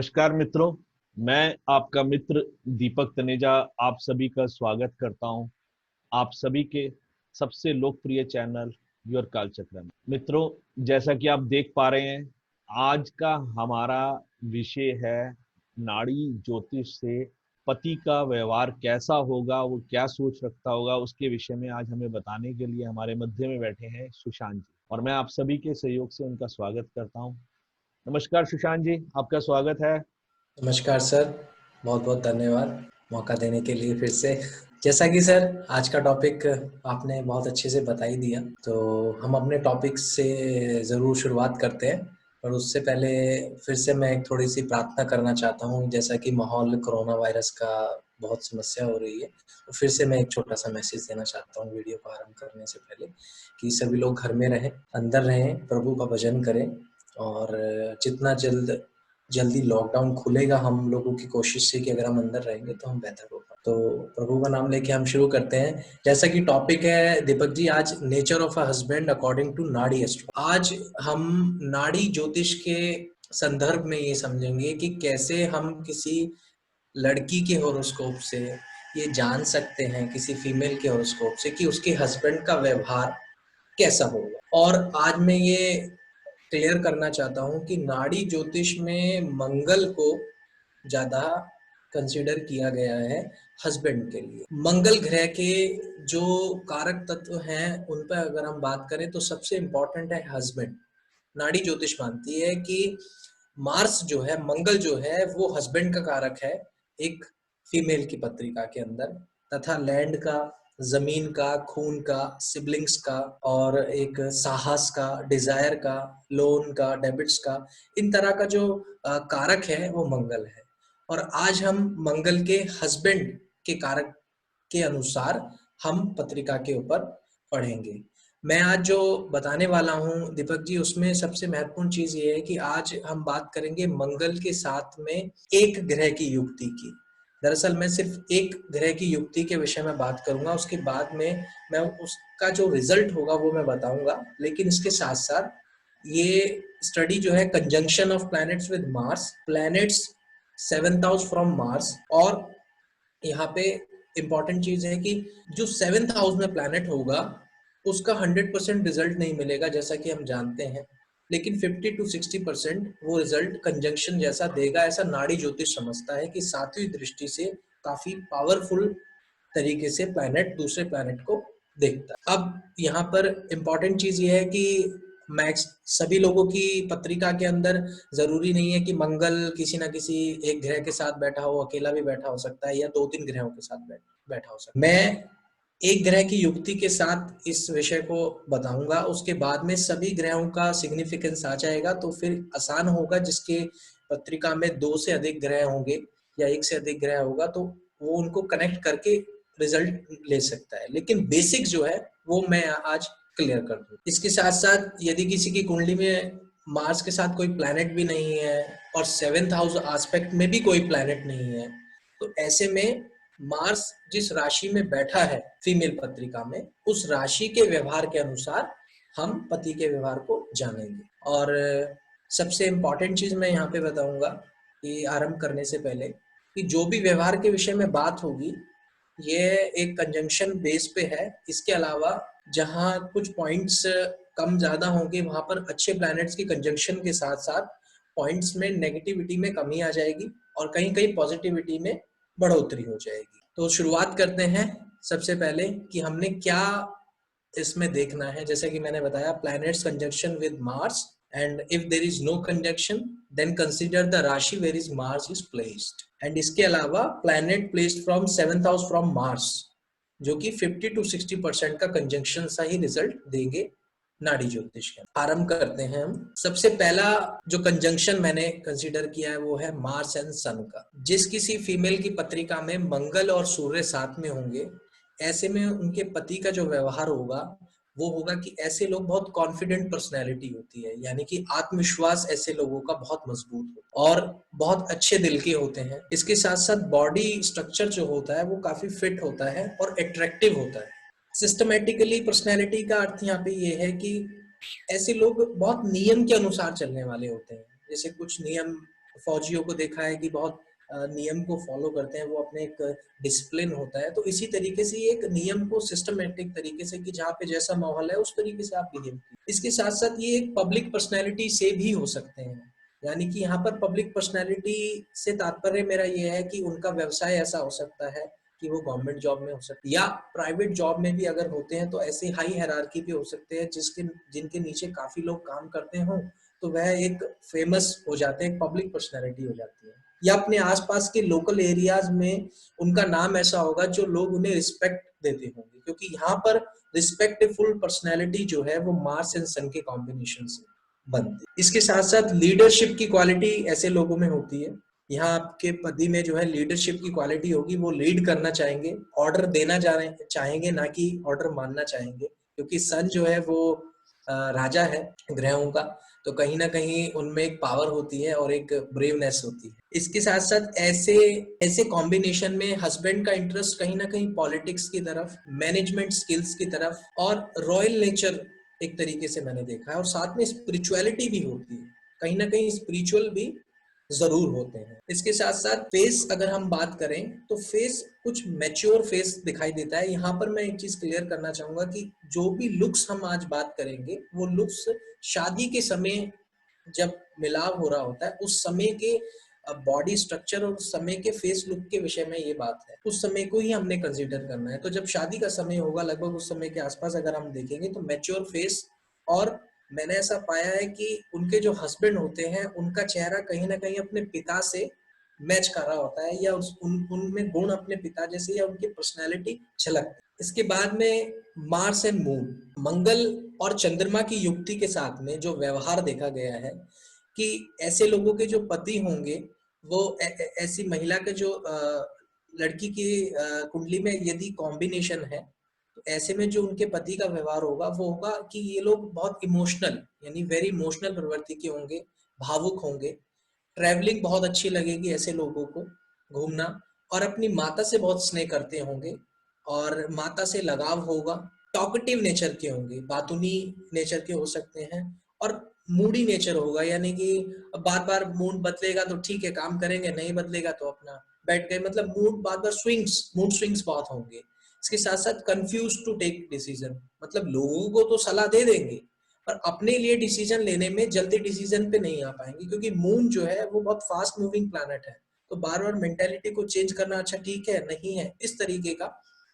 नमस्कार मित्रों, मैं आपका मित्र दीपक तनेजा आप सभी का स्वागत करता हूं आप सभी के सबसे लोकप्रिय चैनल योर कालचक्र में। मित्रों, जैसा कि आप देख पा रहे हैं, आज का हमारा विषय है नाड़ी ज्योतिष से पति का व्यवहार कैसा होगा, वो क्या सोच रखता होगा, उसके विषय में आज हमें बताने के लिए हमारे मध्य में बैठे हैं सुशांत जी, और मैं आप सभी के सहयोग से उनका स्वागत करता हूं। नमस्कार सुशांत जी, आपका स्वागत है। नमस्कार सर, बहुत बहुत धन्यवाद मौका देने के लिए फिर से। जैसा कि सर आज का टॉपिक आपने बहुत अच्छे से बता ही दिया, तो हम अपने टॉपिक से ज़रूर शुरुआत करते हैं। पर उससे पहले फिर से मैं एक थोड़ी सी प्रार्थना करना चाहता हूँ। जैसा कि माहौल कोरोना वायरस का बहुत समस्या हो रही है, तो फिर से मैं एक छोटा सा मैसेज देना चाहता हूँ वीडियो को आरंभ करने से पहले, कि सभी लोग घर में रहें, अंदर रहें, प्रभु का भजन करें, और जितना जल्दी लॉकडाउन खुलेगा, हम लोगों की कोशिश है कि अगर हम अंदर रहेंगे तो हम बेहतर होगा। तो प्रभु का नाम लेके हम शुरू करते हैं। जैसा कि टॉपिक है दीपक जी, आज nature of a husband according to Nadi astro. आज हम नाड़ी ज्योतिष के संदर्भ में ये समझेंगे कि कैसे हम किसी लड़की के हॉरोस्कोप से ये जान सकते हैं, किसी फीमेल के हॉरोस्कोप से, कि उसके हस्बैंड का व्यवहार कैसा होगा। और आज मैं ये क्लियर करना चाहता हूं कि नाड़ी ज्योतिष में मंगल को ज्यादा कंसीडर किया गया है हस्बैंड के लिए। मंगल ग्रह के जो कारक तत्व हैं उन पर अगर हम बात करें तो सबसे इंपॉर्टेंट है हस्बैंड। नाड़ी ज्योतिष मानती है कि मार्स जो है, मंगल जो है, वो हस्बैंड का कारक है एक फीमेल की पत्रिका के अंदर, तथा लैंड का, जमीन का, खून का, सिबलिंग्स का, और एक साहस का, डिजायर का, लोन का, डेबिट्स का, इन तरह का जो कारक है वो मंगल है। और आज हम मंगल के हस्बैंड के कारक के अनुसार हम पत्रिका के ऊपर पढ़ेंगे। मैं आज जो बताने वाला हूं दीपक जी, उसमें सबसे महत्वपूर्ण चीज ये है कि आज हम बात करेंगे मंगल के साथ में एक ग्रह की युक्ति की। दरअसल मैं सिर्फ एक ग्रह की युक्ति के विषय में बात करूंगा, उसके बाद में मैं उसका जो रिजल्ट होगा वो मैं बताऊंगा। लेकिन इसके साथ साथ ये स्टडी जो है conjunction of planets with Mars, planets 7th house from Mars, और यहाँ पे इंपॉर्टेंट चीज है कि जो 7th हाउस में प्लैनेट होगा उसका 100% रिजल्ट नहीं मिलेगा, जैसा कि हम जानते हैं, लेकिन 50 to 60% वो रिजल्ट कंजंक्शन जैसा देगा। ऐसा नाड़ी ज्योतिष समझता है कि सातवीं दृष्टि से काफी पावरफुल तरीके से प्लैनेट दूसरे प्लैनेट को देखता है। अब यहाँ पर इंपॉर्टेंट चीज ये है कि मैक्स सभी लोगों की पत्रिका के अंदर जरूरी नहीं है कि मंगल किसी ना किसी एक ग्रह के साथ बैठा हो, अकेला भी बैठा हो सकता है, या 2-3 ग्रहों के साथ बैठा हो सकता है। मैं एक ग्रह की युक्ति के साथ इस विषय को बताऊंगा, उसके बाद में सभी ग्रहों का सिग्निफिकेंस आ जाएगा, तो फिर आसान होगा। जिसके पत्रिका में 2 से अधिक ग्रह होंगे या 1 से अधिक ग्रह होगा तो वो उनको कनेक्ट करके रिजल्ट ले सकता है। लेकिन बेसिक जो है वो मैं आज क्लियर कर दूं। इसके साथ साथ यदि किसी की कुंडली में मार्स के साथ कोई प्लैनेट भी नहीं है और 7th हाउस एस्पेक्ट में भी कोई प्लैनेट नहीं है, तो ऐसे में मार्स जिस राशि में बैठा है फीमेल पत्रिका में, उस राशि के व्यवहार के अनुसार हम पति के व्यवहार को जानेंगे। और सबसे इंपॉर्टेंट चीज मैं यहाँ पे बताऊंगा कि आरंभ करने से पहले, कि जो भी व्यवहार के विषय में बात होगी ये एक कंजंक्शन बेस पे है। इसके अलावा जहाँ कुछ पॉइंट्स कम ज्यादा होंगे वहां पर अच्छे प्लैनेट्स की कंजंक्शन के साथ साथ पॉइंट्स में नेगेटिविटी में कमी आ जाएगी और कहीं कहीं पॉजिटिविटी में बढ़ोतरी हो जाएगी। तो शुरुआत करते हैं सबसे पहले कि हमने क्या इसमें देखना है। जैसे कि मैंने बताया, planets conjunction with Mars, and if there is no conjunction then consider the rashi where is Mars is placed. And इसके अलावा planet placed from 7th house from Mars, जो कि 50 to 60% का कंजंक्शन सा ही रिजल्ट देंगे नाड़ी ज्योतिष के। आरंभ करते हैं हम। सबसे पहला जो कंजंक्शन मैंने कंसीडर किया है वो है मार्स एंड सन का। जिस किसी फीमेल की पत्रिका में मंगल और सूर्य साथ में होंगे, ऐसे में उनके पति का जो व्यवहार होगा वो होगा कि ऐसे लोग बहुत कॉन्फिडेंट पर्सनैलिटी होती है, यानी कि आत्मविश्वास ऐसे लोगों का बहुत मजबूत होता है और बहुत अच्छे दिल के होते हैं। इसके साथ साथ बॉडी स्ट्रक्चर जो होता है वो काफी फिट होता है और अट्रैक्टिव होता है। सिस्टमेटिकली पर्सनैलिटी का अर्थ यहाँ पे ये है कि ऐसे लोग बहुत नियम के अनुसार चलने वाले होते हैं। जैसे कुछ नियम फौजियों को देखा है कि बहुत नियम को फॉलो करते हैं, वो अपने एक डिसिप्लिन होता है। तो इसी तरीके से ये एक नियम को सिस्टमेटिक तरीके से कि जहाँ पे जैसा माहौल है उस तरीके से आप बिहेव कीजिए। इसके साथ साथ ये एक पब्लिक पर्सनैलिटी से भी हो सकते हैं, यानी कि यहाँ पर पब्लिक पर्सनैलिटी से तात्पर्य मेरा ये है कि उनका व्यवसाय ऐसा हो सकता है कि वो गवर्नमेंट जॉब में हो सकती है, या प्राइवेट जॉब में भी अगर होते हैं तो ऐसे हाई हायरार्की भी हो सकते हैं जिनके नीचे काफी लोग काम करते हों, तो वह एक फेमस हो जाते हैं, एक पब्लिक पर्सनैलिटी हो जाती है। या अपने आसपास के लोकल एरियाज में उनका नाम ऐसा होगा जो लोग उन्हें रिस्पेक्ट देते होंगे, क्योंकि यहाँ पर रिस्पेक्टफुल पर्सनैलिटी जो है वो मार्स एंड सन के कॉम्बिनेशन से बनती है। इसके साथ साथ लीडरशिप की क्वालिटी ऐसे लोगों में होती है। यहाँ आपके पति में जो है लीडरशिप की क्वालिटी होगी, वो लीड करना चाहेंगे, ऑर्डर देना चाहेंगे, ना कि ऑर्डर मानना चाहेंगे, क्योंकि सन जो है वो राजा है ग्रहों का, तो कहीं ना कहीं उनमें एक पावर होती है और एक ब्रेवनेस होती है। इसके साथ साथ ऐसे ऐसे कॉम्बिनेशन में हस्बैंड का इंटरेस्ट कहीं ना कहीं पॉलिटिक्स की तरफ, मैनेजमेंट स्किल्स की तरफ और रॉयल नेचर एक तरीके से मैंने देखा है, और साथ में स्पिरिचुअलिटी भी होती है, कहीं ना कहीं स्पिरिचुअल भी जरूर होते हैं। इसके साथ साथ फेस अगर हम बात करें तो फेस कुछ मैच्योर फेस दिखाई देता है। यहाँ पर मैं एक चीज क्लियर करना चाहूंगा कि जो भी लुक्स हम आज बात करेंगे वो लुक्स शादी के समय जब मिलाव हो रहा होता है उस समय के बॉडी स्ट्रक्चर और उस समय के फेस लुक के विषय में ये बात है, उस समय को ही हमने कंसीडर करना है। तो जब शादी का समय होगा लगभग उस समय के आसपास अगर हम देखेंगे तो मैच्योर फेस, और मैंने ऐसा पाया है कि उनके जो हस्बैंड होते हैं उनका चेहरा कहीं ना कहीं अपने पिता से मैच कर रहा होता है, या उनमें गुण अपने पिता जैसे या उनकी पर्सनैलिटी झलकती। इसके बाद में मार्स एंड मून, मंगल और चंद्रमा की युक्ति के साथ में जो व्यवहार देखा गया है कि ऐसे लोगों के जो पति होंगे वो ऐसी महिला के जो लड़की की कुंडली में यदि कॉम्बिनेशन है, तो ऐसे में जो उनके पति का व्यवहार होगा वो होगा कि ये लोग बहुत इमोशनल, यानी वेरी इमोशनल प्रवृत्ति के होंगे, भावुक होंगे, ट्रैवलिंग बहुत अच्छी लगेगी ऐसे लोगों को, घूमना, और अपनी माता से बहुत स्नेह करते होंगे और माता से लगाव होगा, टॉकेटिव नेचर के होंगे, बातूनी नेचर के हो सकते हैं, और मूडी नेचर होगा, यानी कि बार बार मूड बदलेगा तो ठीक है काम करेंगे, नहीं बदलेगा तो अपना बैठ गए, मतलब मूड बार बार मूड स्विंग्स बहुत होंगे। इसके साथ साथ कंफ्यूज टू टेक डिसीजन, मतलब लोगों को तो सलाह दे देंगे पर अपने लिए डिसीजन लेने में जल्दी डिसीजन पे नहीं आ पाएंगे, क्योंकि मून जो है वो बहुत फास्ट मूविंग प्लैनेट है, तो बार बार मेंटेलिटी को चेंज करना अच्छा ठीक है नहीं है, इस तरीके का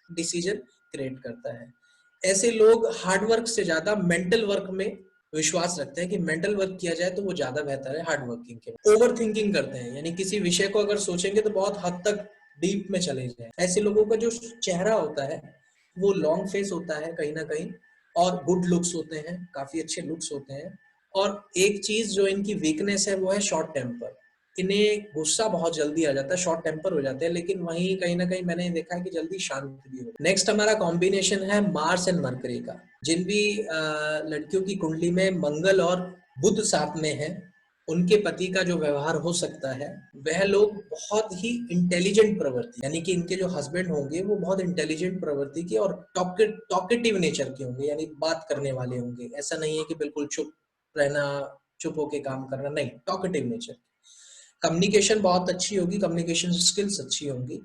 डिसीजन क्रिएट करता है। ऐसे लोग हार्ड वर्क से ज्यादा मेंटल वर्क में विश्वास रखते हैं कि मेंटल वर्क किया जाए तो वो ज्यादा बेहतर है हार्ड वर्किंग के। ओवर थिंकिंग करते हैं, यानी किसी विषय को अगर सोचेंगे तो बहुत हद तक डीप में चले जाए। ऐसे लोगों का जो चेहरा होता है वो लॉन्ग फेस होता है कहीं ना कहीं, और गुड लुक्स होते हैं, काफी अच्छे लुक्स होते हैं। और एक चीज जो इनकी वीकनेस है वो है शॉर्ट टेम्पर, इन्हें गुस्सा बहुत जल्दी आ जाता है, शॉर्ट टेम्पर हो जाते हैं, लेकिन वहीं कहीं ना कहीं मैंने देखा है कि जल्दी शांत भी हो। नेक्स्ट हमारा कॉम्बिनेशन है मार्स एंड मरकरी का। जिन भी लड़कियों की कुंडली में मंगल और बुध साथ में है, उनके पति का जो व्यवहार हो सकता है वह लोग बहुत ही इंटेलिजेंट प्रवृत्ति, यानी कि इनके जो हस्बैंड होंगे वो बहुत इंटेलिजेंट प्रवृत्ति के और टॉकेटिव नेचर के होंगे, यानी बात करने वाले होंगे। ऐसा नहीं है कि बिल्कुल चुप रहना, चुप होके काम करना, नहीं, टॉकेटिव नेचर। कम्युनिकेशन बहुत अच्छी होगी, कम्युनिकेशन स्किल्स अच्छी होंगी।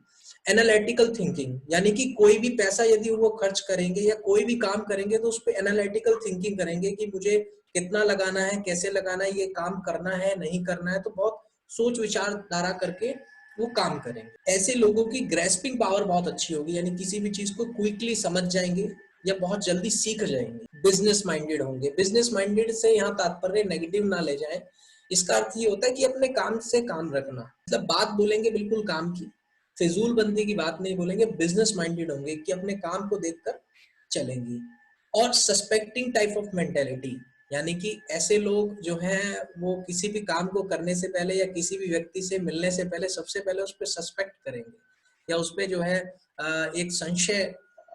एनालिटिकल थिंकिंग, यानी कि कोई भी पैसा यदि वो खर्च करेंगे या कोई भी काम करेंगे तो उस पर एनालिटिकल थिंकिंग करेंगे कि मुझे कितना लगाना है, कैसे लगाना है, ये काम करना है नहीं करना है, तो बहुत सोच विचारधारा करके वो काम करेंगे। ऐसे लोगों की ग्रेस्पिंग पावर बहुत अच्छी होगी, यानी किसी भी चीज को क्विकली समझ जाएंगे या बहुत जल्दी सीख जाएंगे। बिजनेस माइंडेड होंगे, बिजनेस माइंडेड से यहाँ तात्पर्य नेगेटिव ना ले जाए, इसका अर्थ ये होता है कि अपने काम से काम रखना, मतलब बात बोलेंगे बिल्कुल काम की, फिजूल बंदी की बात नहीं बोलेंगे, बिजनेस माइंडेड होंगे कि अपने काम को देखकर चलेंगी। और सस्पेक्टिंग टाइप ऑफ मेंटेलिटी, यानी कि ऐसे लोग जो हैं वो किसी भी काम को करने से पहले या किसी भी व्यक्ति से मिलने से पहले सबसे पहले उस पर सस्पेक्ट करेंगे, या उस पर जो है एक संशय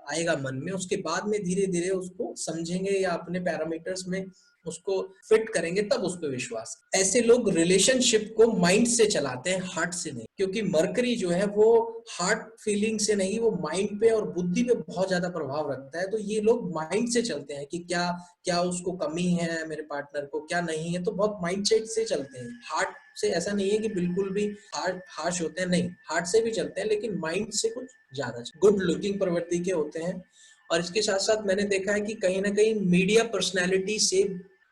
आएगा मन में, उसके बाद में धीरे धीरे उसको समझेंगे या अपने पैरामीटर्स में उसको फिट करेंगे तब उस पर विश्वास। ऐसे लोग रिलेशनशिप को माइंड से चलाते हैं, हार्ट से नहीं, क्योंकि मरकरी जो है वो हार्ट फीलिंग से नहीं, वो माइंड पे और बुद्धि पे बहुत ज्यादा प्रभाव रखता है। तो ये लोग माइंड से चलते हैं कि क्या क्या उसको कमी है मेरे पार्टनर को, क्या नहीं है, तो बहुत माइंड सेट से चलते हैं। हार्ट से ऐसा नहीं है कि बिल्कुल भी हार्श होते हैं, नहीं, हार्ट से भी चलते हैं लेकिन माइंड से कुछ ज्यादा गुड लुकिंग प्रवृत्ति के होते हैं। और इसके साथ साथ मैंने देखा है कि कहीं ना कहीं मीडिया पर्सनैलिटी से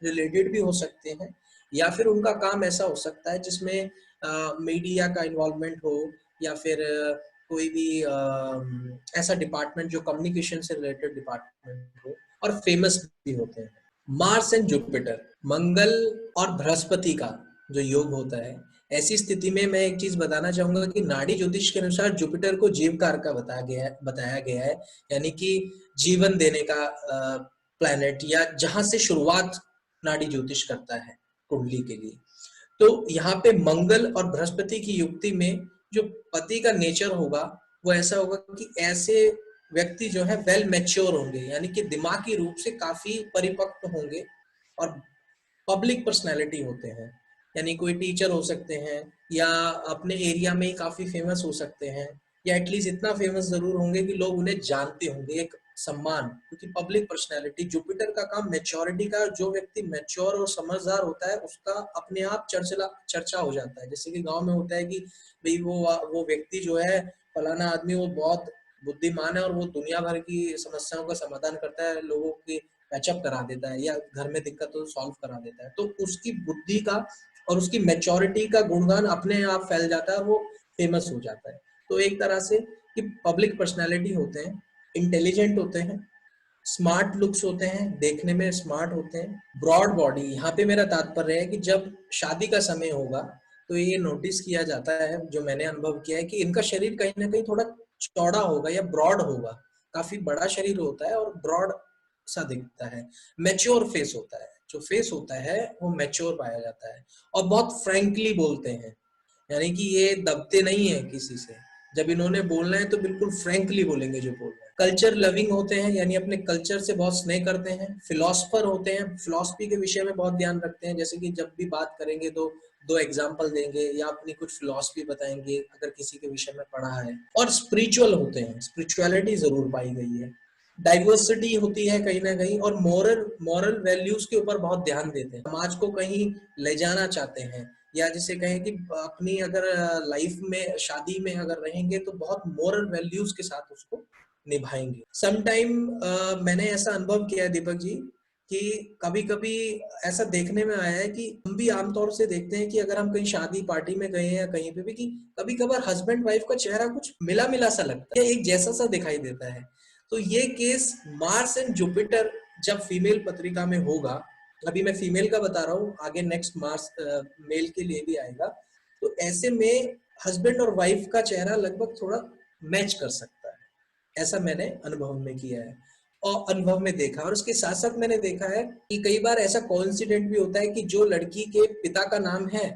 रिलेटेड भी हो सकते हैं, या फिर उनका काम ऐसा हो सकता है जिसमें मीडिया का इन्वॉल्वमेंट हो, या फिर कोई भी ऐसा डिपार्टमेंट जो कम्युनिकेशन से रिलेटेड डिपार्टमेंट हो, और फेमस भी होते हैं। मार्स एंड जुपिटर, मंगल और बृहस्पति का जो योग होता है, ऐसी स्थिति में मैं एक चीज बताना चाहूंगा कि नाड़ी ज्योतिष के अनुसार जुपिटर को जीवकार का बताया गया है, यानी कि जीवन देने का प्लैनेट, या जहां से शुरुआत नाड़ी ज्योतिष करता है कुंडली के लिए। तो यहाँ पे मंगल और बृहस्पति की युक्ति में जो पति का नेचर होगा वो ऐसा होगा कि ऐसे व्यक्ति जो है वेल मैच्योर होंगे, यानी कि दिमागी रूप से काफी परिपक्व होंगे, और पब्लिक पर्सनैलिटी होते हैं, यानी कोई टीचर हो सकते हैं, या अपने एरिया में ही काफी फेमस हो सकते हैं, या एटलीस्ट इतना फेमस जरूर होंगे कि लोग उन्हें जानते होंगे, एक सम्मान, क्योंकि पब्लिक पर्सनैलिटी, जुपिटर का काम मैच्योरिटी का, जो व्यक्ति मैच्योर और समझदार होता है उसका अपने आप चर्चा हो जाता है। जैसे कि गांव में होता है कि भाई वो व्यक्ति जो है, फलाना आदमी, वो बहुत बुद्धिमान है और वो दुनिया भर की समस्याओं का समाधान करता है, लोगों की पैचअप करा देता है, या घर में दिक्कत हो तो सॉल्व करा देता है। तो उसकी बुद्धि का और उसकी मैच्योरिटी का गुणगान अपने आप फैल जाता है, वो फेमस हो जाता है। तो एक तरह से कि पब्लिक पर्सनैलिटी होते हैं, इंटेलिजेंट होते हैं, स्मार्ट लुक्स होते हैं, देखने में स्मार्ट होते हैं, ब्रॉड बॉडी। यहाँ पे मेरा तात्पर्य है कि जब शादी का समय होगा तो ये नोटिस किया जाता है, जो मैंने अनुभव किया है, कि इनका शरीर कहीं ना कहीं थोड़ा चौड़ा होगा या ब्रॉड होगा, काफी बड़ा शरीर होता है और ब्रॉड सा दिखता है। मैच्योर फेस होता है, जो फेस होता है वो मैच्योर पाया जाता है, और बहुत फ्रैंकली बोलते हैं, यानी कि ये दबते नहीं है किसी से। जब इन्होंने बोलना है तो बिल्कुल फ्रैंकली बोलेंगे जो बोल रहे हैं। कल्चर लविंग होते हैं, यानी अपने कल्चर से बहुत स्नेह करते हैं। फिलोसफर होते हैं, फिलोसफी के विषय में बहुत ध्यान रखते हैं, जैसे कि जब भी बात करेंगे तो दो एग्जाम्पल देंगे या अपनी कुछ फिलोसफी बताएंगे अगर किसी के विषय में पढ़ा है। और स्पिरिचुअल होते हैं, स्पिरिचुअलिटी जरूर पाई गई है। डाइवर्सिटी होती है कहीं ना कहीं, और मॉरल वैल्यूज के ऊपर बहुत ध्यान देते हैं, समाज को कहीं ले जाना चाहते हैं, या जिसे कहें कि अपनी अगर लाइफ में, शादी में अगर रहेंगे तो बहुत मोरल वैल्यूज के साथ उसको निभाएंगे। समटाइम मैंने ऐसा अनुभव किया है दीपक जी, कि कभी कभी ऐसा देखने में आया है कि हम भी आमतौर से देखते हैं कि अगर हम कहीं शादी पार्टी में गए हैं या कहीं पे भी, कि कभी कभार हस्बैंड वाइफ का चेहरा कुछ मिला मिला सा लगता है, एक जैसा सा दिखाई देता है। तो ये केस मार्स एंड जुपिटर जब फीमेल पत्रिका में होगा, अभी मैं फीमेल का बता रहा हूँ, आगे नेक्स्ट मार्स मेल के लिए भी आएगा, तो ऐसे में हस्बैंड और वाइफ का चेहरा लगभग थोड़ा मैच कर सकता है, ऐसा मैंने अनुभव में किया है और अनुभव में देखा। और उसके साथ साथ मैंने देखा है कि कई बार ऐसा कोइंसिडेंट भी होता है कि जो लड़की के पिता का नाम है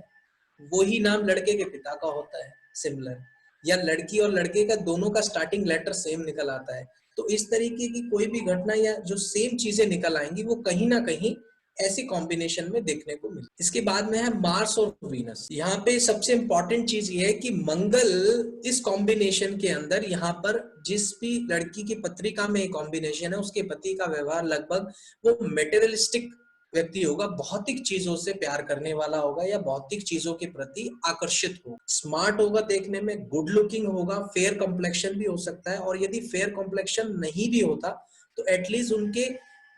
वही नाम लड़के के पिता का होता है, सिमिलर, या लड़की और लड़के का दोनों का स्टार्टिंग लेटर सेम निकल आता है। तो इस तरीके की कोई भी घटना या जो सेम चीजें निकल आएंगी वो कहीं ना कहीं ऐसी कॉम्बिनेशन में देखने को मिले। इसके बाद में है मार्स और वीनस। यहाँ पे सबसे इंपॉर्टेंट चीज ये है कि मंगल इस कॉम्बिनेशन के अंदर, यहाँ पर जिस भी लड़की की पत्रिका में कॉम्बिनेशन है उसके पति का व्यवहार लगभग वो मेटेरियलिस्टिक व्यक्ति होगा, भौतिक चीजों से प्यार करने वाला होगा या भौतिक चीजों के प्रति आकर्षित हो, स्मार्ट होगा, देखने में गुड लुकिंग होगा, फेयर कॉम्प्लेक्शन भी हो सकता है, और यदि फेयर कॉम्प्लेक्शन नहीं भी होता तो एटलीस्ट उनके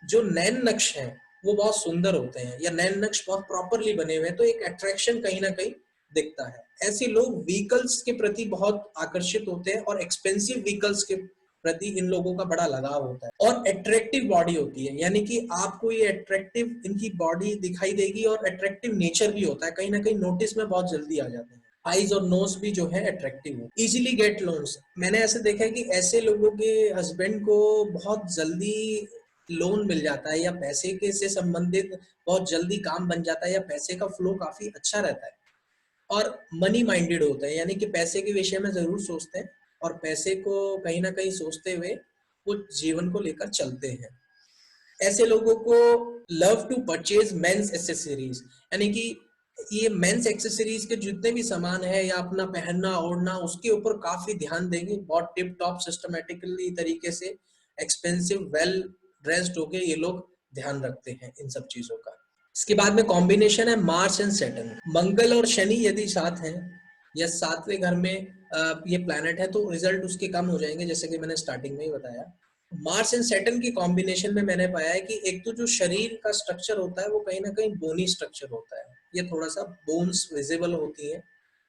जो नैन नक्श हैं वो बहुत सुंदर होते हैं, या नैन नक्श बहुत प्रॉपरली बने हुए हैं, तो एक अट्रैक्शन कहीं ना कहीं दिखता है। ऐसे लोग व्हीकल्स के प्रति बहुत आकर्षित होते हैं और एक्सपेंसिव व्हीकल्स के प्रति इन लोगों का बड़ा लगाव होता है, और अट्रैक्टिव बॉडी होती है, यानी कि आपको ये अट्रैक्टिव इनकी बॉडी दिखाई देगी, और अट्रैक्टिव नेचर भी होता है, कहीं ना कहीं नोटिस में बहुत जल्दी आ जाते हैं। आईज और नोज भी जो है अट्रैक्टिव हो, इजीली गेट लोन्स। मैंने ऐसे देखा है कि ऐसे लोगों के हस्बैंड को बहुत जल्दी लोन मिल जाता है, या पैसे के से संबंधित बहुत जल्दी काम बन जाता है, या पैसे का फ्लो काफी अच्छा रहता है, और मनी माइंडेड होते हैं, यानी कि पैसे के विषय में जरूर सोचते हैं, और पैसे को कहीं ना कहीं सोचते हुए वो जीवन को लेकर चलते हैं। ऐसे लोगों को love to purchase men's accessories, यानी कि ये मेंस एक्सेसरीज के जितने भी सामान है या अपना पहनना ओढ़ना उसके ऊपर काफी ध्यान देंगे, बहुत टिप टॉप सिस्टमेटिकली तरीके से एक्सपेंसिव वेल ड्रेस्ड होके ये लोग ध्यान रखते हैं इन सब चीजों का। इसके बाद में कॉम्बिनेशन है मार्स एंड सैटर्न, मंगल और शनि यदि साथ हैं या सातवें घर में ये प्लैनेट है तो रिजल्ट उसके कम हो जाएंगे, जैसे कि मैंने स्टार्टिंग में ही बताया। मार्स एंड सैटर्न की कॉम्बिनेशन में मैंने पाया है कि एक तो जो शरीर का स्ट्रक्चर होता है वो कहीं ना कहीं बोनी स्ट्रक्चर होता है, ये थोड़ा सा बोन्स विजिबल होती है,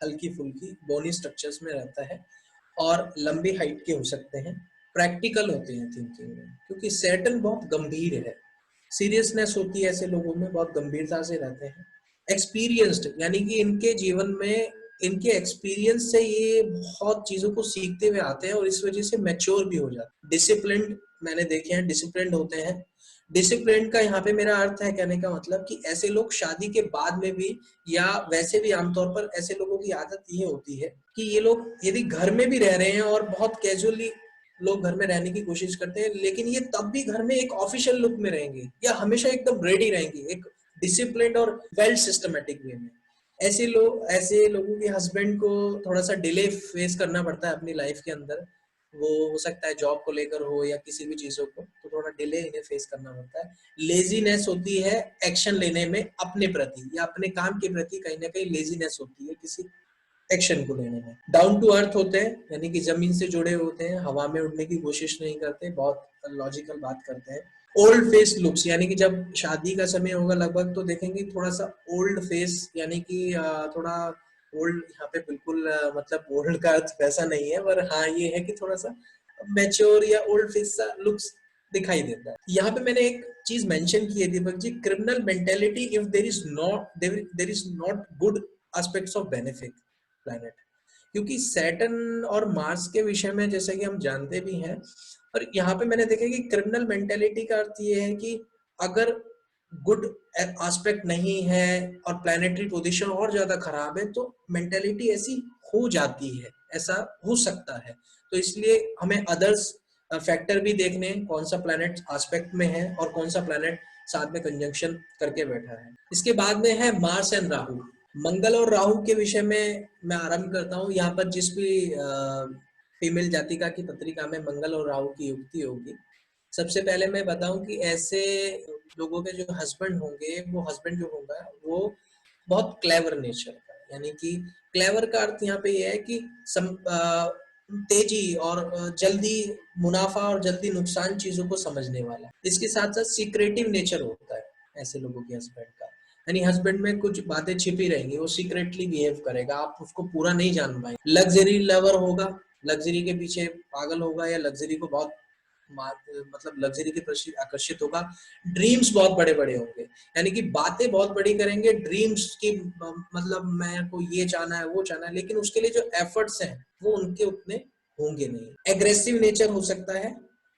हल्की फुल्की बोनी स्ट्रक्चर्स में रहता है और लंबी हाइट के हो सकते हैं, प्रैक्टिकल होते हैं थिंकिंग में, क्योंकि सैटर्न बहुत गंभीर है, सीरियसनेस होती है ऐसे लोगों में, बहुत गंभीरता से रहते हैं। एक्सपीरियंस्ड, यानी कि इनके जीवन में इनके एक्सपीरियंस से ये बहुत चीजों को सीखते हुए आते हैं और इस वजह से मैच्योर भी हो जाते हैं। डिसिप्लिन मैंने देखे हैं, डिसिप्लिन होते हैं। डिसिप्लिन का यहाँ पे मेरा अर्थ है कहने का मतलब कि ऐसे लोग शादी के बाद में भी या वैसे भी आमतौर पर ऐसे लोगों की आदत ये होती है कि ये लोग यदि घर में भी रह रहे हैं और बहुत कैजुअली लोग घर में रहने की कोशिश करते हैं, लेकिन ये तब भी घर में एक ऑफिशियल लुक में रहेंगे या हमेशा एकदम रेडी रहेंगे, एक डिसिप्लिन और वेल सिस्टमेटिक वे में। ऐसे लोगों के हस्बैंड को थोड़ा सा डिले फेस करना पड़ता है अपनी लाइफ के अंदर, वो हो सकता है जॉब को लेकर हो या किसी भी चीजों को, तो थोड़ा डिले इन्हें फेस करना पड़ता है। लेजीनेस होती है एक्शन लेने में अपने प्रति या अपने काम के प्रति, कहीं ना कहीं लेजीनेस होती है किसी एक्शन को लेने में। डाउन टू अर्थ होते हैं, यानी कि जमीन से जुड़े होते हैं, हवा में उड़ने की कोशिश नहीं करते, बहुत लॉजिकल बात करते हैं। ओल्ड फेस लुक्स, यानी कि जब शादी का समय होगा लगभग तो देखेंगे थोड़ा सा ओल्ड फेस, यानी कि थोड़ा ओल्ड, यहाँ पे बिल्कुल मतलब ओल्ड का अर्थ वैसा नहीं है, पर हाँ ये है कि थोड़ा सा मैच्योर या ओल्ड फेस सा लुक्स दिखाई देता है। यहाँ पे मैंने एक चीज मेंशन की है Deepak ji, criminal mentality if there is not good aspects of benefit planet, क्योंकि सैटर्न और मार्स के विषय में जैसे कि हम जानते भी हैं, और यहाँ पे मैंने देखा कि क्रिमिनल मेंटेलिटी का अर्थ ये है कि अगर गुड एस्पेक्ट नहीं है और प्लानिटरी पोजीशन और ज्यादा खराब है तो मेंटेलिटी ऐसी हो जाती है, ऐसा हो सकता है। तो इसलिए हमें अदर्स फैक्टर भी देखने, कौन सा प्लैनेट एस्पेक्ट में है और कौन सा प्लैनेट साथ में कंजंक्शन करके बैठा है। इसके बाद में है मार्स एंड राहु। मंगल और राहु के विषय में मैं आरंभ करता हूँ। यहाँ पर जिस भी फीमेल जातिका की पत्रिका में मंगल और राहु की युक्ति होगी, सबसे पहले मैं बताऊं कि ऐसे लोगों के जो हस्बैंड होंगे, वो हस्बैंड जो होगा वो बहुत क्लेवर नेचर का, यानी कि क्लेवर का अर्थ यहाँ पे ये है कि तेजी और जल्दी मुनाफा और जल्दी नुकसान चीजों को समझने वाला। इसके साथ साथ सीक्रेटिव नेचर होता है ऐसे लोगों के हस्बैंड का, यानी हस्बैंड में कुछ बातें छिपी रहेंगी, वो सीक्रेटली बिहेव करेगा, आप उसको पूरा नहीं जान पाएंगे। लग्जरी लवर होगा, लग्जरी के पीछे पागल होगा या लग्जरी को बहुत मतलब लग्जरी के प्रति आकर्षित होगा। ड्रीम्स बहुत बड़े बड़े होंगे, यानी कि बातें बहुत बड़ी करेंगे, ड्रीम्स की मतलब मैं को ये चाहना है वो चाहना है, लेकिन उसके लिए जो एफर्ट्स हैं वो उनके उतने होंगे नहीं। एग्रेसिव नेचर हो सकता है।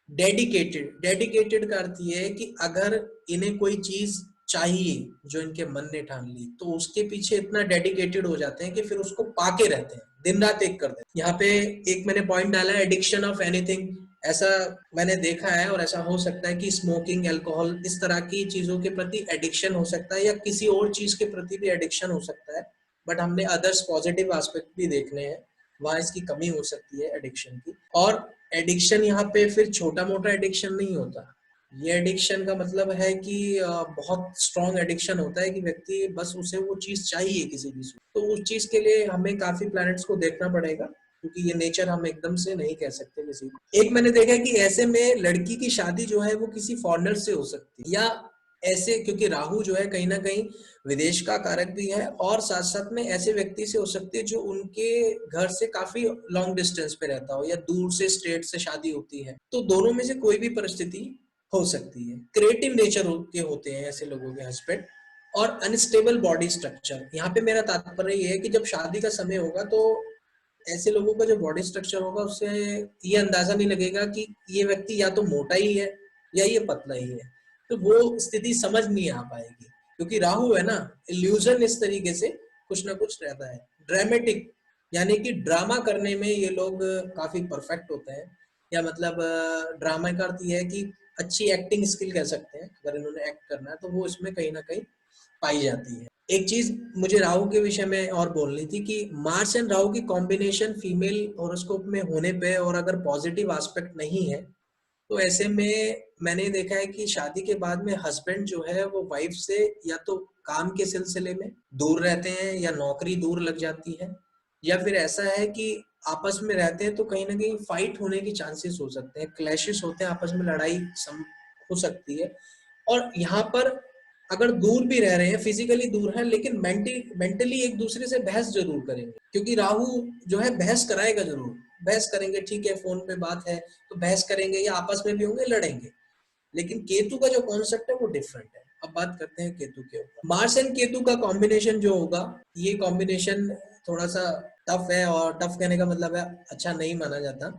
डेडिकेटेड का अर्थ ये है कि अगर इन्हें कोई चीज चाहिए जो इनके मन ने ठान ली तो उसके पीछे इतना डेडिकेटेड हो जाते हैं कि फिर उसको पाके रहते हैं, दिन रात एक करते हैं। यहाँ पे एक मैंने पॉइंट डाला है, एडिक्शन ऑफ एनीथिंग। ऐसा मैंने देखा है और ऐसा हो सकता है कि स्मोकिंग, अल्कोहल, इस तरह की चीजों के प्रति एडिक्शन हो सकता है या किसी और चीज के प्रति भी एडिक्शन हो सकता है, बट हमने अदर्स पॉजिटिव एस्पेक्ट भी देखने हैं, वहां इसकी कमी हो सकती है एडिक्शन की। और एडिक्शन यहाँ पे फिर छोटा मोटा एडिक्शन नहीं होता, ये एडिक्शन का मतलब है कि बहुत स्ट्रॉन्ग एडिक्शन होता है कि व्यक्ति बस उसे वो चीज चाहिए किसी भी सूरत। तो उस चीज के लिए हमें काफी प्लैनेट्स को देखना पड़ेगा, क्योंकि ये नेचर हम एकदम से नहीं कह सकते किसी को। एक मैंने देखा कि ऐसे में लड़की की शादी जो है वो किसी फॉरेनर से हो सकती है, या ऐसे, क्योंकि राहु जो है कहीं ना कहीं विदेश का कारक भी है, और साथ साथ में ऐसे व्यक्ति से हो सकती है जो उनके घर से काफी लॉन्ग डिस्टेंस पे रहता हो या दूर से स्टेट से शादी होती है, तो दोनों में से कोई भी परिस्थिति हो सकती है। क्रिएटिव नेचर के होते हैं ऐसे लोगों के हस्बैंड। और अनस्टेबल बॉडी स्ट्रक्चर, यहाँ पे मेरा तात्पर्य ये है कि जब शादी का समय होगा तो ऐसे लोगों का जो बॉडी स्ट्रक्चर होगा उससे ये अंदाजा नहीं लगेगा कि ये व्यक्ति या तो मोटा ही है या ये पतला ही है, तो वो स्थिति समझ नहीं आ पाएगी, क्योंकि राहु है ना, इल्यूजन इस तरीके से कुछ ना कुछ रहता है। ड्रामेटिक, यानी कि ड्रामा करने में ये लोग काफी परफेक्ट होते हैं, या मतलब ड्रामा का अर्थ ये है कि अच्छी एक्टिंग स्किल कह सकते हैं, अगर इन्होंने एक्ट करना है तो वो इसमें कहीं ना कहीं पाई जाती है। एक चीज मुझे राहु के विषय में और बोलनी थी कि मार्स एंड राहु की कॉम्बिनेशन फीमेल हॉरोस्कोप में होने पे और अगर पॉजिटिव एस्पेक्ट नहीं है तो ऐसे में मैंने देखा है कि शादी के बाद में हस्बैंड जो है वो वाइफ से या तो काम के सिलसिले में दूर रहते हैं या नौकरी दूर लग जाती है, या फिर ऐसा है कि आपस में रहते हैं तो कहीं ना कहीं फाइट होने के चांसेस हो सकते हैं, क्लैशेस होते हैं, आपस में लड़ाई हो सकती है। और यहाँ पर अगर दूर भी रह रहे हैं, फिजिकली दूर है, लेकिन मेंटली एक दूसरे से बहस जरूर करेंगे, क्योंकि राहु जो है बहस कराएगा जरूर, बहस करेंगे, ठीक है फोन पे बात है तो बहस करेंगे या आपस में भी होंगे, लड़ेंगे। लेकिन केतु का जो कॉन्सेप्ट है वो डिफरेंट है। अब बात करते हैं केतु के ऊपर। मार्स एंड केतु का कॉम्बिनेशन जो होगा, ये कॉम्बिनेशन थोड़ा सा टफ है, और टफ कहने का मतलब है अच्छा नहीं माना जाता।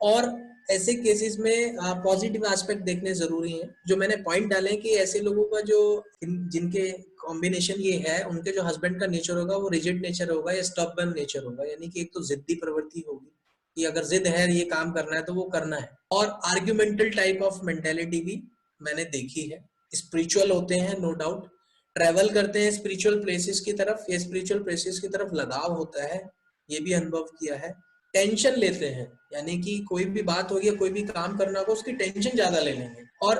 और ऐसे केसेस में पॉजिटिव एस्पेक्ट देखने जरूरी हैं। जो मैंने पॉइंट डाले कि ऐसे लोगों का जो जिनके कॉम्बिनेशन ये है, उनके जो हस्बैंड का नेचर होगा वो रिजिड नेचर होगा या स्टबर्न नेचर होगा, यानी कि एक तो जिद्दी प्रवृत्ति होगी कि अगर जिद है ये काम करना है तो वो करना है। और आर्ग्यूमेंटल टाइप ऑफ मेंटेलिटी भी मैंने देखी है। स्पिरिचुअल होते हैं नो डाउट, ट्रेवल करते हैं स्पिरिचुअल प्लेसेस की तरफ, या स्पिरिचुअल प्लेसेस की तरफ लगाव होता है, ये भी अनुभव किया है। टेंशन लेते हैं, यानी कि कोई भी बात होगी, कोई भी काम करना होगा, उसकी टेंशन ज्यादा ले लेंगे। और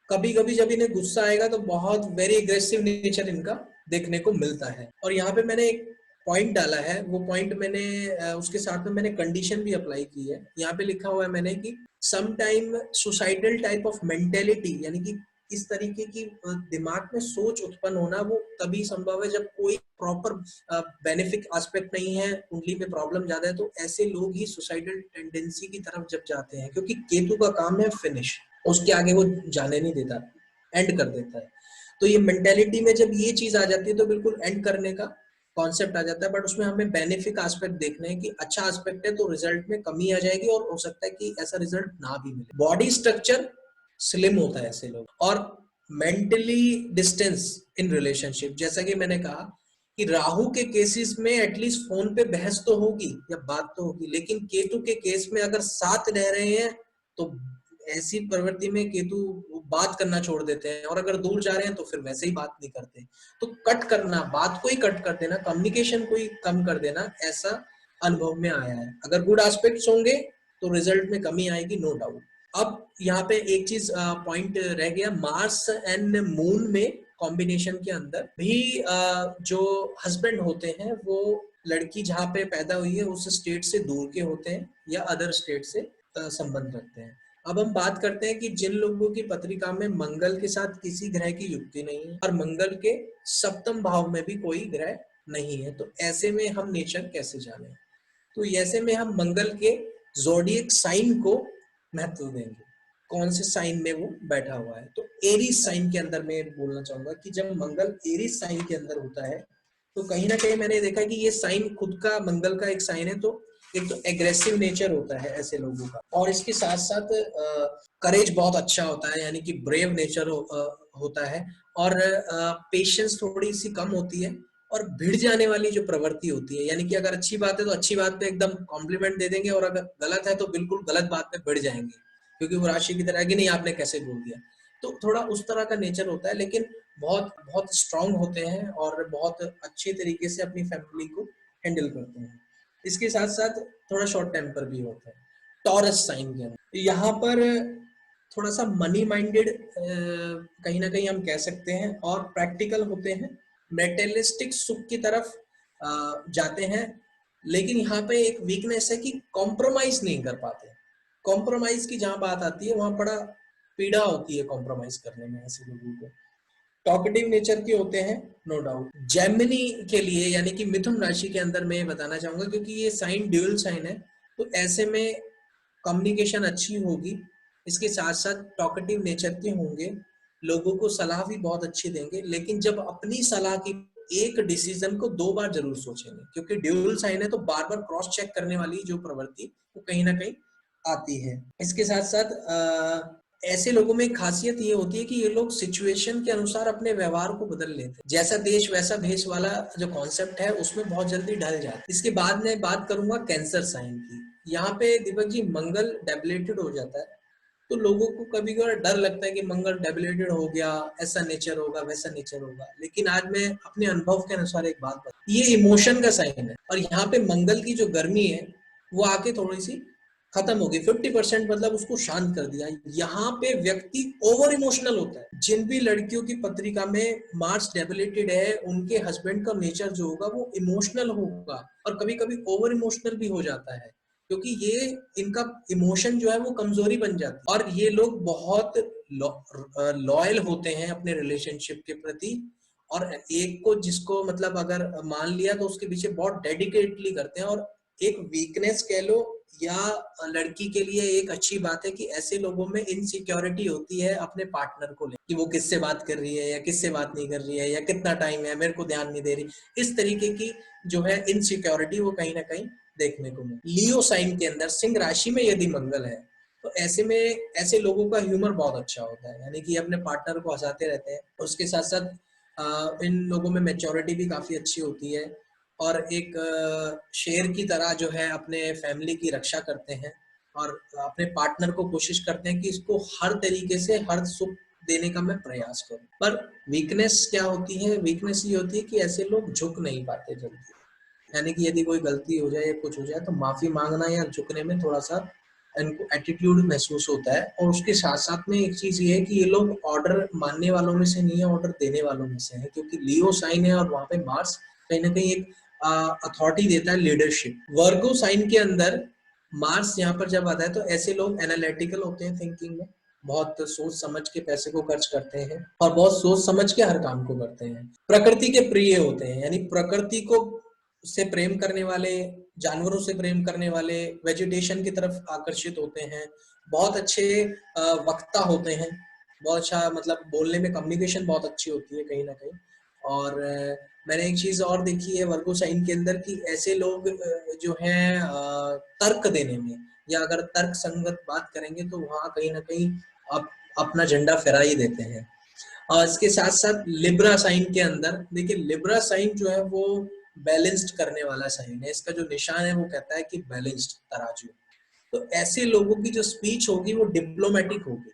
कभी कभी जब इन्हें गुस्सा आएगा तो बहुत वेरी एग्रेसिव नेचर इनका देखने को मिलता है। और यहाँ पे मैंने एक पॉइंट डाला है, वो पॉइंट मैंने उसके साथ में मैंने कंडीशन भी अप्लाई की है। यहाँ पे लिखा हुआ है मैंने कि some time suicidal type of mentality, यानी कि इस तरीके की दिमाग में सोच उत्पन्न होना वो तभी संभव है जब कोई प्रॉपर बेनिफिक एस्पेक्ट नहीं है, कुंडली में प्रॉब्लम ज्यादा है, तो ऐसे लोग ही सुसाइडल टेंडेंसी की तरफ जब जाते हैं, क्योंकि केतु का काम है फिनिश, उसके आगे वो जाने नहीं देता, एंड कर देता है। तो ये मेंटेलिटी में जब ये चीज आ जाती है तो बिल्कुल एंड करने का कॉन्सेप्ट आ जाता है। बट उसमें हमें बेनिफिक एस्पेक्ट देखना है कि अच्छा एस्पेक्ट है तो रिजल्ट में कमी आ जाएगी, और हो सकता है कि ऐसा रिजल्ट ना भी मिले। बॉडी स्ट्रक्चर स्लिम होता है ऐसे लोग, और मेंटली डिस्टेंस इन रिलेशनशिप, जैसा कि मैंने कहा कि राहु के केसेस में एटलीस्ट फोन पे बहस तो होगी या बात तो होगी, लेकिन केतु के केस में अगर साथ रह रहे हैं तो ऐसी प्रवृत्ति में केतु बात करना छोड़ देते हैं, और अगर दूर जा रहे हैं तो फिर वैसे ही बात नहीं करते। तो कट करना, बात को ही कट कर देना, कम्युनिकेशन को ही कम कर देना, ऐसा अनुभव में आया है। अगर गुड एस्पेक्ट्स होंगे तो रिजल्ट में कमी आएगी नो डाउट। अब यहाँ पे एक चीज पॉइंट रह गया, मार्स एंड मून में कॉम्बिनेशन के अंदर भी जो हस्बैंड होते हैं वो लड़की जहाँ पे पैदा हुई है उस स्टेट से दूर के होते हैं या अदर स्टेट से संबंध रखते हैं। अब हम बात करते हैं कि जिन लोगों की पत्रिका में मंगल के साथ किसी ग्रह की युक्ति नहीं है और मंगल के सप्तम भाव में भी कोई ग्रह नहीं है, तो ऐसे में हम नेचर कैसे जाने? तो ऐसे में हम मंगल के जोडिएक साइन को महत्व देंगे, कौन से साइन में वो बैठा हुआ है। तो एरीज साइन के अंदर मैं बोलना चाहूंगा कि जब मंगल एरीज साइन के अंदर होता है तो कहीं ना कहीं मैंने देखा कि ये साइन खुद का मंगल का एक साइन है, तो एक तो एग्रेसिव नेचर होता है ऐसे लोगों का, और इसके साथ साथ करेज बहुत अच्छा होता है, यानी कि ब्रेव नेचर होता है, और पेशेंस थोड़ी सी कम होती है, और भिड़ जाने वाली जो प्रवृत्ति होती है, यानी कि अगर अच्छी बात है तो अच्छी बात पे एकदम कॉम्प्लीमेंट दे देंगे, और अगर गलत है तो बिल्कुल गलत बात पे भिड़ जाएंगे, क्योंकि वो राशि की तरह है कि नहीं आपने कैसे बोल दिया। तो थोड़ा उस तरह का नेचर होता है, लेकिन बहुत बहुत स्ट्रांग होते हैं और बहुत अच्छे तरीके से अपनी फैमिली को हैंडल करते हैं। इसके साथ साथ थोड़ा शॉर्ट टेम्पर भी होता है। टॉरस साइन के अंदर यहाँ पर थोड़ा सा मनी माइंडेड कहीं ना कहीं हम कह सकते हैं, और प्रैक्टिकल होते हैं, मेटेरियलिस्टिक सुख की तरफ जाते हैं, लेकिन यहाँ पे एक वीकनेस है कि कॉम्प्रोमाइज नहीं कर पाते। कॉम्प्रोमाइज की जहां बात आती है वहां बड़ा पीड़ा होती है कॉम्प्रोमाइज करने में ऐसे लोगों को। टॉकेटिव नेचर के होते हैं नो डाउट। जेमिनी के लिए यानी कि मिथुन राशि के अंदर मैं बताना चाहूंगा, क्योंकि ये साइन ड्यूअल साइन है, तो ऐसे में कम्युनिकेशन अच्छी होगी, इसके साथ साथ टॉकेटिव नेचर के होंगे, लोगों को सलाह भी बहुत अच्छी देंगे, लेकिन जब अपनी सलाह की एक डिसीजन को दो बार जरूर सोचेंगे, क्योंकि ड्यूअल साइन है तो बार बार क्रॉस चेक करने वाली जो प्रवृत्ति वो कहीं ना कहीं आती है। इसके साथ साथ ऐसे लोगों में खासियत ये होती है कि ये लोग सिचुएशन के अनुसार अपने व्यवहार को बदल लेते हैं, जैसा देश वैसा भेष वाला जो कॉन्सेप्ट है उसमें बहुत जल्दी ढल जाते हैं। इसके बाद में बात करूंगा कैंसर साइन की। यहाँ पे दीपक जी मंगल डेबिलेटेड हो जाता है, तो लोगों को कभी कभी डर लगता है कि मंगल डेबिलेटेड हो गया, ऐसा नेचर होगा वैसा नेचर होगा। लेकिन आज मैं अपने अनुभव के अनुसार एक बात बता, ये इमोशन का साइन है, और यहाँ पे मंगल की जो गर्मी है वो आके थोड़ी सी खत्म हो गई, 50% मतलब उसको शांत कर दिया। यहाँ पे व्यक्ति ओवर इमोशनल होता है। जिन भी लड़कियों की पत्रिका में मार्स डेबिलेटेड है, उनके हस्बैंड का नेचर जो होगा वो इमोशनल होगा, और कभी कभी ओवर इमोशनल भी हो जाता है, क्योंकि ये इनका इमोशन जो है वो कमजोरी बन जाती है। और ये लोग बहुत लॉयल होते हैं अपने रिलेशनशिप के प्रति, और एक को जिसको मतलब अगर मान लिया तो उसके पीछे बहुत डेडिकेटली करते हैं। और एक वीकनेस कह लो या लड़की के लिए एक अच्छी बात है कि ऐसे लोगों में इनसिक्योरिटी होती है अपने पार्टनर को लेकर, कि वो किससे बात कर रही है या किससे बात नहीं कर रही है, या कितना टाइम है, मेरे को ध्यान नहीं दे रही। इस तरीके की जो है इनसिक्योरिटी वो कहीं ना कहीं देखने को मिले। लियो साइन के अंदर सिंह राशि में यदि मंगल है तो ऐसे में ऐसे लोगों का ह्यूमर बहुत अच्छा होता है, यानी कि अपने पार्टनर को हंसाते रहते हैं। उसके साथ साथ इन लोगों में मैच्योरिटी भी काफी अच्छी होती है, और एक शेर की तरह जो है अपने फैमिली की रक्षा करते हैं, और अपने पार्टनर को कोशिश करते हैं कि इसको हर तरीके से हर सुख देने का मैं प्रयास करूं। पर वीकनेस क्या होती है? वीकनेस ये होती है कि ऐसे लोग झुक नहीं पाते जल्दी, यानी कि यदि कोई गलती हो जाए या कुछ हो जाए तो माफी मांगना या झुकने में थोड़ा सा इनको एटीट्यूड महसूस होता है। और उसके साथ साथ में एक चीज ये है कि ये लोग ऑर्डर मानने वालों में से नहीं है, ऑर्डर देने वालों में से है, क्योंकि लियो साइन है और वहां पे मार्स कहीं ना कहीं एक अथॉरिटी देता है, लीडरशिप। वर्गो साइन के अंदर मार्स यहाँ पर जब आता है तो ऐसे लोग एनालिटिकल होते हैं थिंकिंग में, बहुत सोच समझ के पैसे को खर्च करते हैं और बहुत सोच समझ के हर काम को करते हैं। प्रकृति के प्रिय होते हैं, यानी प्रकृति को से प्रेम करने वाले, जानवरों से प्रेम करने वाले, वेजिटेशन की तरफ आकर्षित होते हैं। बहुत अच्छे वक्ता होते हैं, बहुत अच्छा मतलब बोलने में कम्युनिकेशन बहुत अच्छी होती है कहीं ना कहीं। और मैंने एक चीज और देखी है वर्गो साइन के अंदर कि ऐसे लोग जो हैं तर्क देने में, या अगर तर्क संगत बात करेंगे तो वहाँ कहीं ना कहीं आप अपना झंडा फहरा ही देते हैं। और इसके साथ साथ लिब्रा साइन के अंदर देखिए, लिब्रा साइन जो है वो बैलेंस्ड करने वाला साइन है। इसका जो निशान है वो कहता है कि बैलेंस्ड तराजू। तो ऐसे लोगों की जो स्पीच होगी वो डिप्लोमेटिक होगी,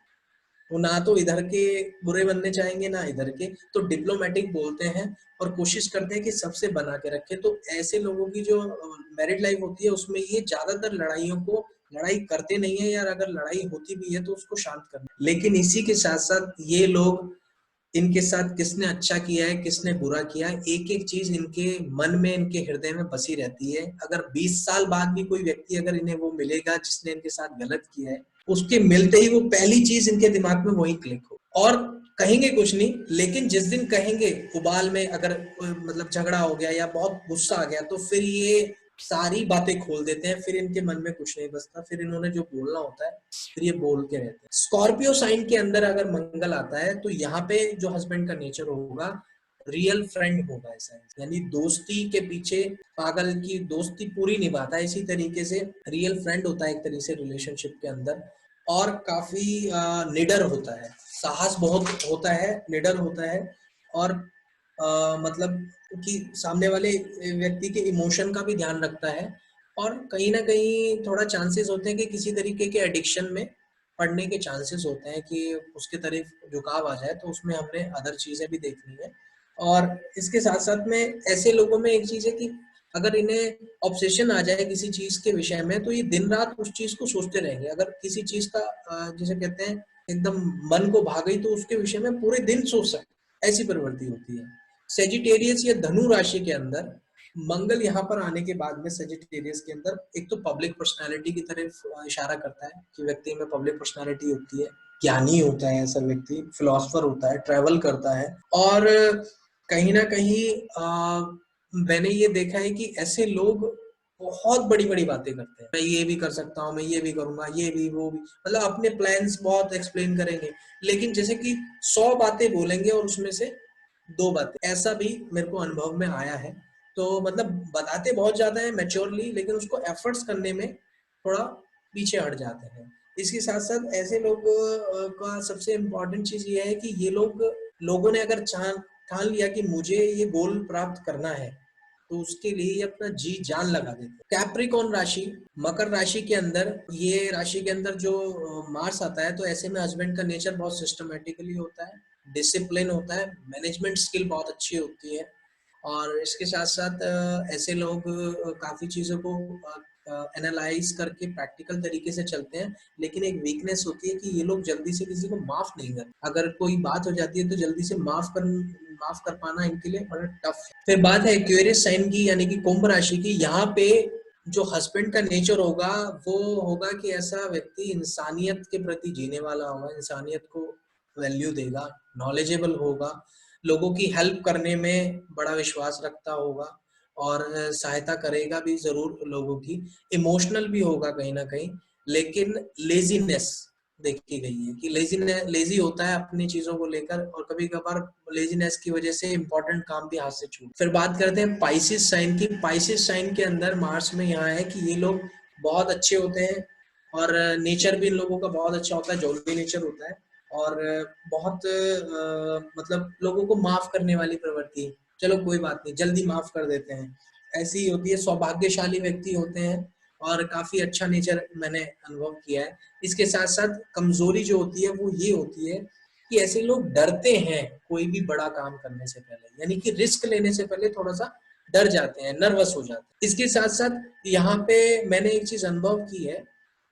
वो ना तो इधर के बुरे बनने चाहेंगे ना इधर के, तो डिप्लोमेटिक बोलते हैं और कोशिश करते हैं कि सबसे बना के रखे। तो ऐसे लोगों की जो मैरिड लाइफ होती है उसमें ये ज्यादातर लड़ाई करते नहीं है, यार अगर लड़ाई होती भी है तो उसको शांत करना। लेकिन इसी के साथ साथ ये लोग, इनके साथ किसने अच्छा किया है किसने बुरा किया है, एक एक चीज इनके मन में, इनके हृदय में बसी रहती है। अगर 20 साल बाद भी कोई व्यक्ति अगर इन्हें वो मिलेगा जिसने इनके साथ गलत किया है, उसके मिलते ही वो पहली चीज इनके दिमाग में वही क्लिक हो, और कहेंगे कुछ नहीं, लेकिन जिस दिन कहेंगे उबाल में अगर मतलब झगड़ा हो गया या बहुत गुस्सा आ गया, तो फिर ये सारी बातें खोल देते हैं, फिर इनके मन में कुछ नहीं बचता, फिर इन्होंने जो बोलना होता है फिर ये बोल के रहते हैं। स्कॉर्पियो साइन के अंदर अगर मंगल आता है तो यहाँ पे जो हस्बैंड का नेचर होगा रियल फ्रेंड होगा ऐसा, यानी दोस्ती के पीछे पागल की दोस्ती पूरी निभाता है, इसी तरीके से रियल फ्रेंड होता है एक तरीके से रिलेशनशिप के अंदर। और काफी निडर होता है, साहस बहुत होता है, निडर होता है, और मतलब कि सामने वाले व्यक्ति के इमोशन का भी ध्यान रखता है। और कहीं ना कहीं थोड़ा चांसेस होते हैं कि किसी तरीके के एडिक्शन में पढ़ने के चांसेस होते हैं कि उसके तरफ झुकाव आ जाए, तो उसमें हमने अदर चीजें भी देखनी है। और इसके साथ साथ में ऐसे लोगों में एक चीज है कि अगर इन्हें ऑब्सेशन आ जाए किसी चीज के विषय में तो ये दिन रात उस चीज को सोचते रहेंगे। अगर किसी चीज का जिसे कहते हैं एकदम मन को भा गई तो उसके विषय में पूरे दिन सोच सकते, ऐसी प्रवृत्ति होती है। सेजिटेरियस या धनु राशि के अंदर मंगल यहाँ पर आने के बाद में सेजिटेरियस के अंदर एक तो पब्लिक पर्सनालिटी की तरफ इशारा करता है कि व्यक्ति में पब्लिक पर्सनालिटी होती है, ज्ञानी होता है ऐसा व्यक्ति, फिलोसफर होता है, ट्रैवल करता है। और कहीं ना कहीं मैंने ये देखा है कि ऐसे लोग बहुत बड़ी बड़ी बातें करते हैं, मैं ये भी कर सकता हूँ, मैं ये भी करूंगा, ये भी वो भी, मतलब अपने प्लान्स बहुत एक्सप्लेन करेंगे। लेकिन जैसे कि 100 बातें बोलेंगे और उसमें से 2 बातें, ऐसा भी मेरे को अनुभव में आया है। तो मतलब बताते बहुत ज्यादा है मैच्योरली, लेकिन उसको एफर्ट्स करने में थोड़ा पीछे हट जाते हैं। इसके साथ साथ ऐसे लोग का सबसे इम्पोर्टेंट चीज ये है कि ये लोगों ने अगर ठान लिया कि मुझे ये गोल प्राप्त करना है, तो उसके लिए ये अपना जी जान लगा देते हैं। कैप्रिकॉर्न राशि, मकर राशि के अंदर, ये राशि के अंदर जो मार्स आता है, तो ऐसे में हस्बैंड का नेचर बहुत सिस्टमेटिकली होता है, डिसिप्लिन होता है, मैनेजमेंट स्किल बहुत अच्छी होती है। और इसके साथ साथ ऐसे लोग काफ़ी चीज़ों को एनालाइज करके प्रैक्टिकल तरीके से चलते हैं, लेकिन एक वीकनेस होती है कि ये लोग जल्दी से किसी को माफ़ नहीं करते। अगर कोई बात हो जाती है तो जल्दी से माफ़ कर पाना इनके लिए बड़ा टफ है। फिर बात है एक्वेरियस साइन की, यानी कि कुंभ राशि की। यहाँ पे जो हस्बैंड का नेचर होगा वो होगा कि ऐसा व्यक्ति इंसानियत के प्रति जीने वाला होगा, इंसानियत को वैल्यू देगा, नॉलेजेबल होगा, लोगों की हेल्प करने में बड़ा विश्वास रखता होगा और सहायता करेगा भी ज़रूर लोगों की। इमोशनल भी होगा कहीं ना कहीं, लेकिन लेजीनेस देखी गई है कि लेजी होता है अपनी चीजों को लेकर, और कभी कभार लेजीनेस की वजह से इंपॉर्टेंट काम भी हाथ से छूट। फिर बात करते हैं पाइसिस साइन की। पाइसिस साइन के अंदर मार्स में यहाँ है कि ये लोग बहुत अच्छे होते हैं और नेचर भी इन लोगों का बहुत अच्छा होता है, जॉली नेचर होता है, और बहुत मतलब लोगों को माफ करने वाली प्रवृत्ति है। चलो कोई बात नहीं, जल्दी माफ कर देते हैं, ऐसी ही होती है। सौभाग्यशाली व्यक्ति होते हैं और काफी अच्छा नेचर मैंने अनुभव किया है। इसके साथ साथ कमजोरी जो होती है वो ये होती है कि ऐसे लोग डरते हैं कोई भी बड़ा काम करने से पहले, यानी कि रिस्क लेने से पहले थोड़ा सा डर जाते हैं, नर्वस हो जाते हैं। इसके साथ साथ यहाँ पे मैंने एक चीज अनुभव की है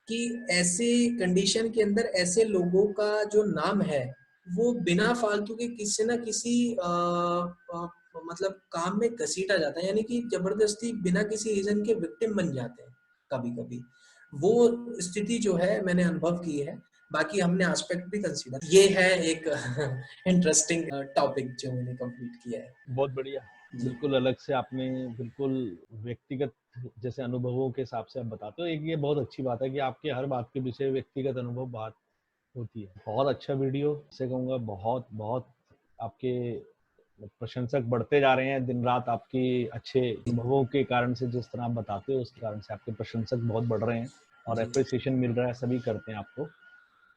कि ऐसे कंडीशन के अंदर ऐसे लोगों का जो नाम है वो बिना फालतू के किसी ना किसी मतलब काम में घसीटा जाता है, यानी कि जबरदस्ती बिना किसी रीजन के विक्टिम बन जाते हैं कभी कभी। वो स्थिति जो है मैंने अनुभव की है। बाकी हमने एस्पेक्ट भी कंसीडर, ये है एक इंटरेस्टिंग टॉपिक जो मैंने कंप्लीट किया है। बहुत बढ़िया। जी बिल्कुल अलग से आपने बिल्कुल व्यक्तिगत जैसे अनुभवों के हिसाब से आप बताते हो। एक ये बहुत अच्छी बात है कि आपके हर बात के पीछे व्यक्तिगत अनुभव बात होती है। बहुत अच्छा वीडियो से कहूँगा, बहुत बहुत आपके प्रशंसक बढ़ते जा रहे हैं दिन रात। आपके अच्छे अनुभवों के कारण से, जिस तरह आप बताते हो उसके कारण से आपके प्रशंसक बहुत बढ़ रहे हैं और जी एप्रिसिएशन मिल रहा है, सभी करते हैं आपको।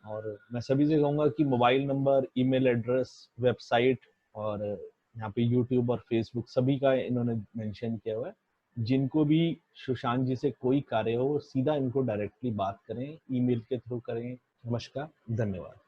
और मैं सभी से कहूँगा कि mobile number, email address, website और यहाँ पे यूट्यूब और फेसबुक सभी का इन्होंने मेंशन किया हुआ है। जिनको भी सुशांत जी से कोई कार्य हो, सीधा इनको डायरेक्टली बात करें, ईमेल के थ्रू करें। नमस्कार, धन्यवाद।